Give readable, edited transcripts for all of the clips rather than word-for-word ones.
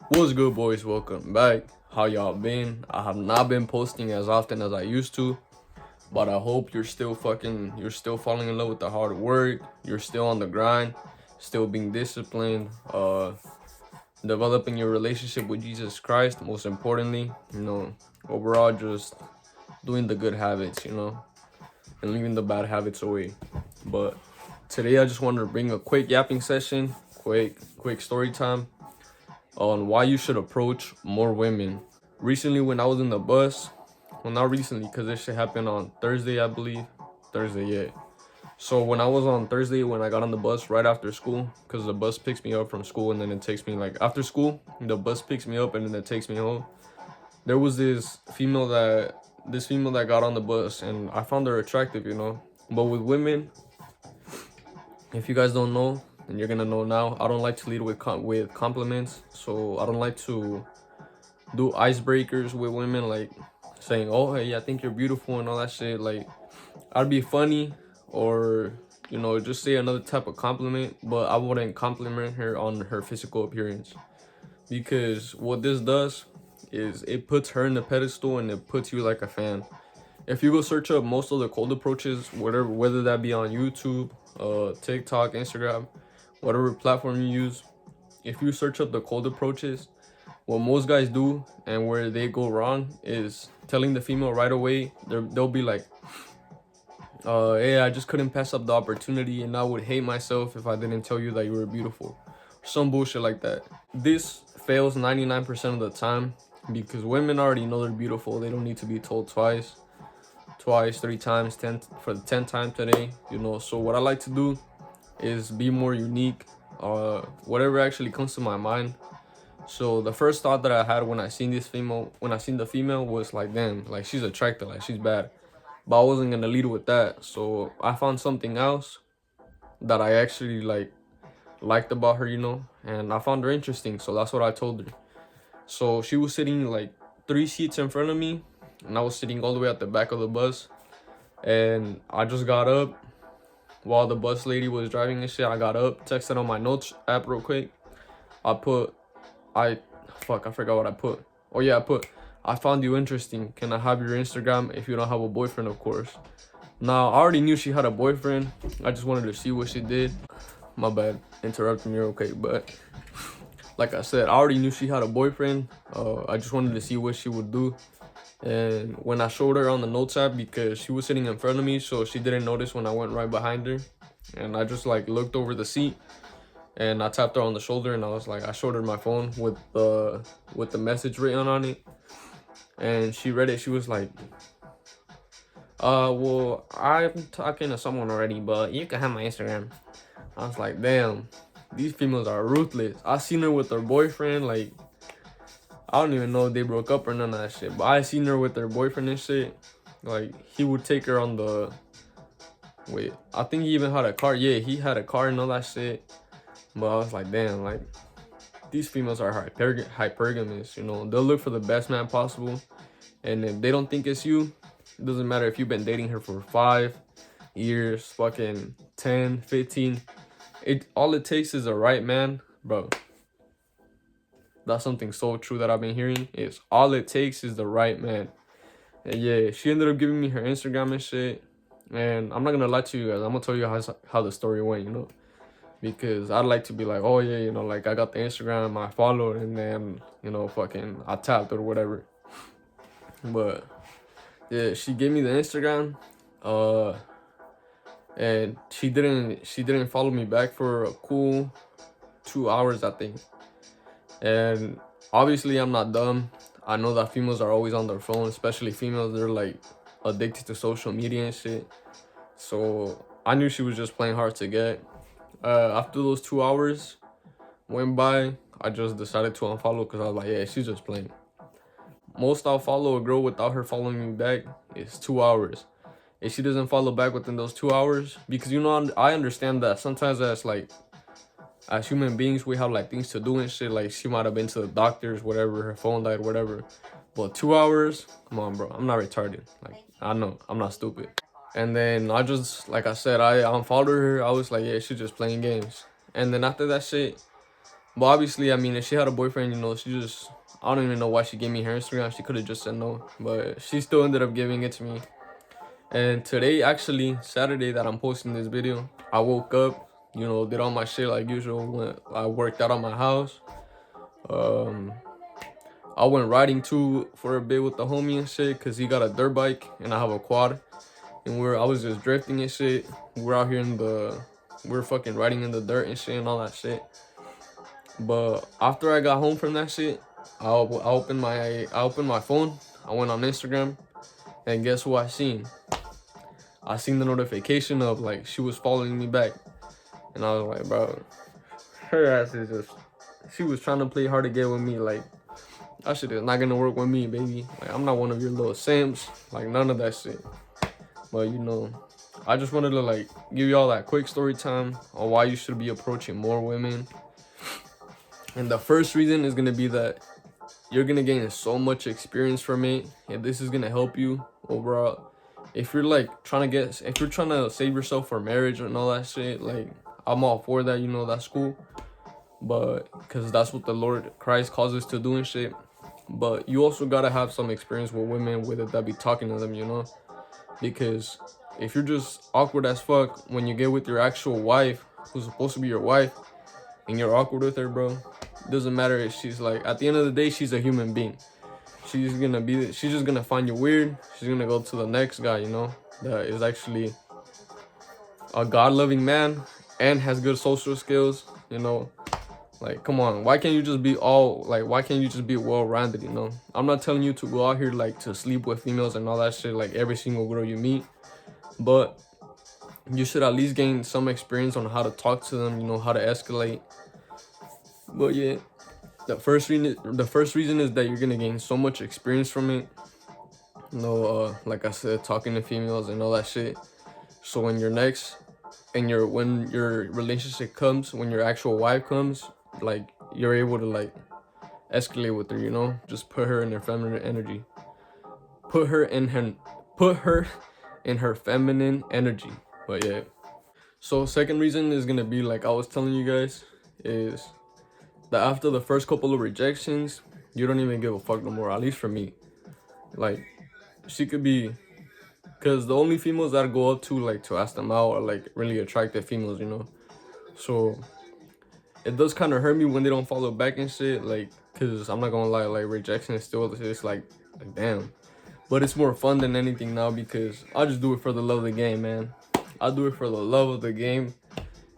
What's good, boys? Welcome back. How y'all been? I have not been posting as often as I used to, but I hope you're still falling in love with the hard work. You're still on the grind, still being disciplined, developing your relationship with Jesus Christ. Most importantly, overall just doing the good habits, and leaving the bad habits away. But today I just wanted to bring a quick yapping session, quick story time on why you should approach more women. Recently, when I was in the bus, well, not recently, because this shit happened on Thursday, I believe. Thursday, yeah. So when I was on Thursday, when I got on the bus right after school, because the bus picks me up from school and then it takes me like after school, the bus picks me up and then it takes me home. There was this female that got on the bus, and I found her attractive, But with women, if you guys don't know, and you're gonna know now, I don't like to lead with compliments. So I don't like to do icebreakers with women, like saying, "Oh, hey, I think you're beautiful" and all that shit. Like, I'd be funny, or just say another type of compliment, but I wouldn't compliment her on her physical appearance, because what this does is it puts her in the pedestal and it puts you like a fan. If you go search up most of the cold approaches, whether that be on YouTube, TikTok, Instagram, whatever platform you use, if you search up the cold approaches, what most guys do and where they go wrong is telling the female right away. They'll be like, hey, I just couldn't pass up the opportunity, and I would hate myself if I didn't tell you that you were beautiful. Some bullshit like that. This fails 99% of the time because women already know they're beautiful. They don't need to be told twice, 3 times, 10 for the 10th time today. So what I like to do is be more unique. Whatever actually comes to my mind. So the first thought that I had when I seen the female was like, damn, like she's attractive, like she's bad. But I wasn't gonna lead with that. So I found something else that I actually liked about her, and I found her interesting. So that's what I told her. So she was sitting like 3 seats in front of me, and I was sitting all the way at the back of the bus. And I just got up while the bus lady was driving and shit. I got up, texted on my notes app real quick. I forgot what I put. Oh yeah, I found you interesting. Can I have your Instagram if you don't have a boyfriend, of course. Now, I already knew she had a boyfriend. I just wanted to see what she did. My bad, interrupting me real quick, but like I said, I already knew she had a boyfriend. I just wanted to see what she would do. And when I showed her on the notes app, because she was sitting in front of me, so she didn't notice when I went right behind her. And I just looked over the seat, and I tapped her on the shoulder, and I showed her my phone with the message written on it, and she read it. She was like, well, I'm talking to someone already, but you can have my Instagram. I was like, damn, these females are ruthless. I seen her with her boyfriend, like, I don't even know if they broke up or none of that shit, but I seen her with her boyfriend and shit. Like, he would take her on the, wait, I think he even had a car. Yeah, he had a car and all that shit. But I was like, damn, like, these females are hypergamous, They'll look for the best man possible. And if they don't think it's you, it doesn't matter if you've been dating her for 5 years, fucking 10, 15. All it takes is a right man, bro. That's something so true that I've been hearing. Is all it takes is the right man. And yeah, she ended up giving me her Instagram and shit. And I'm not gonna lie to you guys. I'm gonna tell you how the story went, Because I'd like to be like, oh yeah, like I got the Instagram, I followed, and then, fucking I tapped or whatever. But yeah, she gave me the Instagram, and she didn't follow me back for a cool 2 hours, I think. And obviously I'm not dumb. I know that females are always on their phone, especially females. They're like addicted to social media and shit. So I knew she was just playing hard to get. After those 2 hours went by, I just decided to unfollow because I was like, yeah, she's just playing. Most I'll follow a girl without her following me back is 2 hours. If she doesn't follow back within those 2 hours, because I understand that sometimes as human beings we have like things to do and shit. Like, she might have been to the doctors, whatever, her phone died, whatever. But 2 hours, come on, bro. I'm not retarded. Like, I know I'm not stupid. And then I just, like I said, I unfollowed her. I was like, yeah, she's just playing games. And then after that shit, But obviously, I mean, if she had a boyfriend, you know, she just, I don't even know why she gave me her Instagram. She could have just said no, but she still ended up giving it to me. And today, actually, Saturday that I'm posting this video, I woke up, you know, did all my shit like usual. I worked out on my house. Um, I went riding too for a bit with the homie and shit, cause he got a dirt bike and I have a quad. And I was just drifting and shit. We're out here we're fucking riding in the dirt and shit and all that shit. But after I got home from that shit, I opened my phone. I went on Instagram, and guess who I seen? I seen the notification of like she was following me back, and I was like, bro, her ass is just. She was trying to play hard to get with me. Like that shit is not gonna work with me, baby. Like I'm not one of your little simps. Like none of that shit. But you know, I just wanted to like give y'all that quick story time on why you should be approaching more women. And the first reason is gonna be that you're gonna gain so much experience from it, and this is gonna help you overall. If you're like if you're trying to save yourself for marriage and all that shit, like I'm all for that, you know, that's cool. But because that's what the Lord Christ calls us to do and shit. But you also gotta have some experience with women with it that be talking to them, you know, because if you're just awkward as fuck when you get with your actual wife, who's supposed to be your wife, and you're awkward with her, bro, doesn't matter if she's like, at the end of the day, she's a human being. She's just gonna find you weird. She's gonna go to the next guy, you know, that is actually a God-loving man and has good social skills, you know. Like, come on, why can't you just be well-rounded, you know? I'm not telling you to go out here like to sleep with females and all that shit, like every single girl you meet, but you should at least gain some experience on how to talk to them, you know, how to escalate. But yeah, the first reason is that you're gonna gain so much experience from it. You know, like I said, talking to females and all that shit. So when when your relationship comes, when your actual wife comes, like you're able to like escalate with her, you know, just put her in her feminine energy. Put her in her feminine energy. But yeah. So second reason is gonna be like I was telling you guys, is that after the first couple of rejections, you don't even give a fuck no more. At least for me, like she could be, because the only females that I go up to like to ask them out are like really attractive females, you know. So it does kind of hurt me when they don't follow back and shit, like, cause I'm not gonna lie, like rejection is still just like damn. But it's more fun than anything now because I just do it for the love of the game, man. I do it for the love of the game.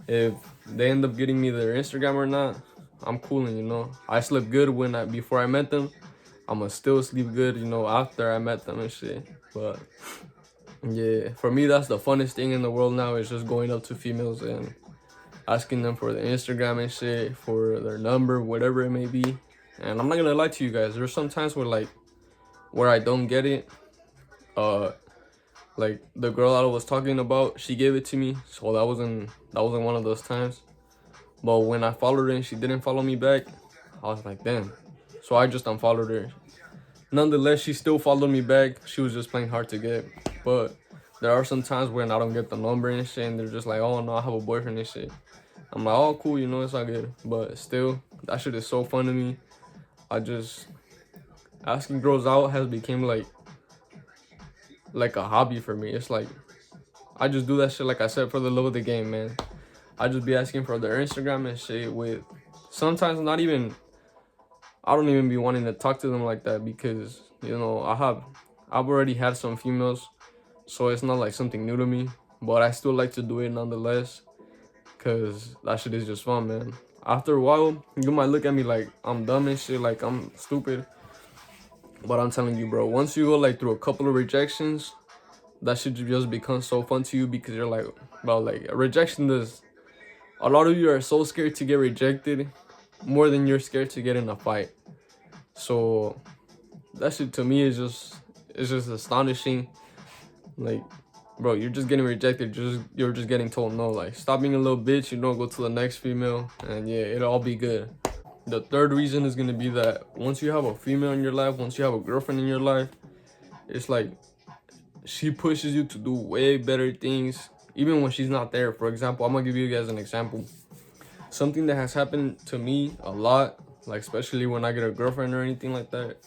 If they end up getting me their Instagram or not, I'm cooling, you know. I slept good before I met them. I'ma still sleep good, you know, after I met them and shit. But yeah, for me that's the funnest thing in the world now, is just going up to females and asking them for their Instagram and shit, for their number, whatever it may be. And I'm not gonna lie to you guys, there's some times where I don't get it. Like the girl I was talking about, she gave it to me, so that wasn't one of those times. But when I followed her and she didn't follow me back, I was like, damn. So I just unfollowed her. Nonetheless, she still followed me back. She was just playing hard to get. But there are some times when I don't get the number and shit, and they're just like, oh no, I have a boyfriend and shit. I'm like, oh cool, you know, it's all good. But still, that shit is so fun to me. Asking girls out has become like a hobby for me. It's like I just do that shit, like I said, for the love of the game, man. I just be asking for their Instagram and shit, with sometimes I don't even be wanting to talk to them like that, because you know I've already had some females, so it's not like something new to me. But I still like to do it nonetheless, cause that shit is just fun, man. After a while, you might look at me like I'm dumb and shit, like I'm stupid. But I'm telling you, bro, once you go like through a couple of rejections, that shit just becomes so fun to you, because you're like, bro, like rejection does. A lot of you are so scared to get rejected, more than you're scared to get in a fight. So that shit to me is just astonishing. Like, bro, you're just getting rejected. You're just getting told no. Like, stop being a little bitch. You don't go to the next female, and yeah, it'll all be good. The third reason is gonna be that once you have a female in your life, once you have a girlfriend in your life, it's like she pushes you to do way better things, even when she's not there. For example, I'm gonna give you guys an example. something that has happened to me a lot, like especially when I get a girlfriend or anything like that.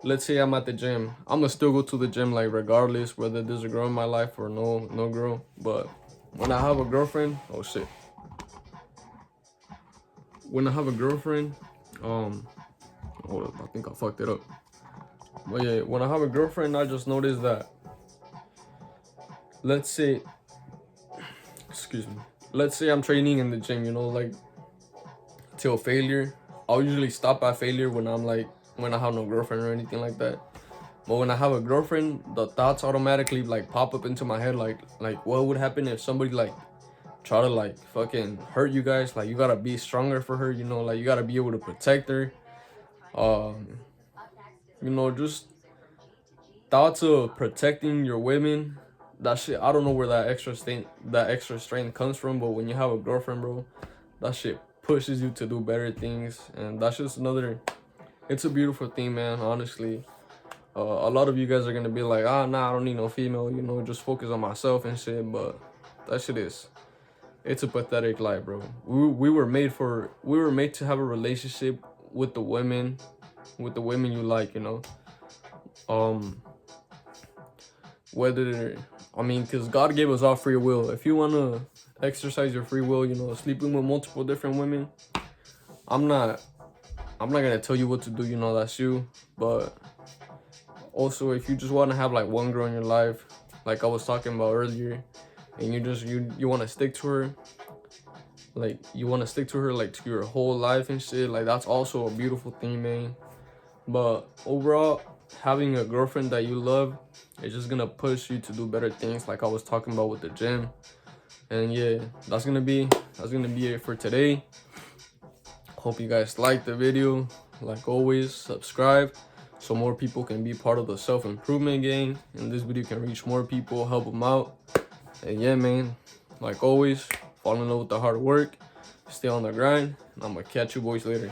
Let's say I'm at the gym, I'm gonna still go to the gym like regardless whether there's a girl in my life or no girl. But when I have a girlfriend, oh shit. When I have a girlfriend, hold up, I think I fucked it up. But yeah, when I have a girlfriend, I just noticed that, let's say, excuse me, let's say I'm training in the gym, you know, like till failure. I'll usually stop at failure when when I have no girlfriend or anything like that. But when I have a girlfriend, the thoughts automatically like pop up into my head, like what would happen if somebody like try to like fucking hurt you guys? Like you gotta be stronger for her, you know, like you gotta be able to protect her. You know, just thoughts of protecting your women. That shit, I don't know where that extra strength comes from, but when you have a girlfriend, bro, that shit pushes you to do better things, and that's just another. It's a beautiful thing, man. Honestly, a lot of you guys are gonna be like, ah, nah, I don't need no female, you know, just focus on myself and shit. But that shit it's a pathetic life, bro. We were made to have a relationship with the women, you like, you know. Whether, I mean, because God gave us all free will. If you want to exercise your free will, you know, sleeping with multiple different women, I'm not gonna tell you what to do, you know, that's you. But also, if you just want to have like one girl in your life, like I was talking about earlier, and you want to stick to her, like you want to stick to her like to your whole life and shit, like that's also a beautiful thing, man. But overall, having a girlfriend that you love is just gonna push you to do better things, like I was talking about with the gym. And yeah, that's gonna be it for today. Hope you guys liked the video. Like always, subscribe so more people can be part of the self-improvement gang, and this video can reach more people, help them out. And yeah, man, like always, fall in love with the hard work, stay on the grind, and I'm gonna catch you boys later.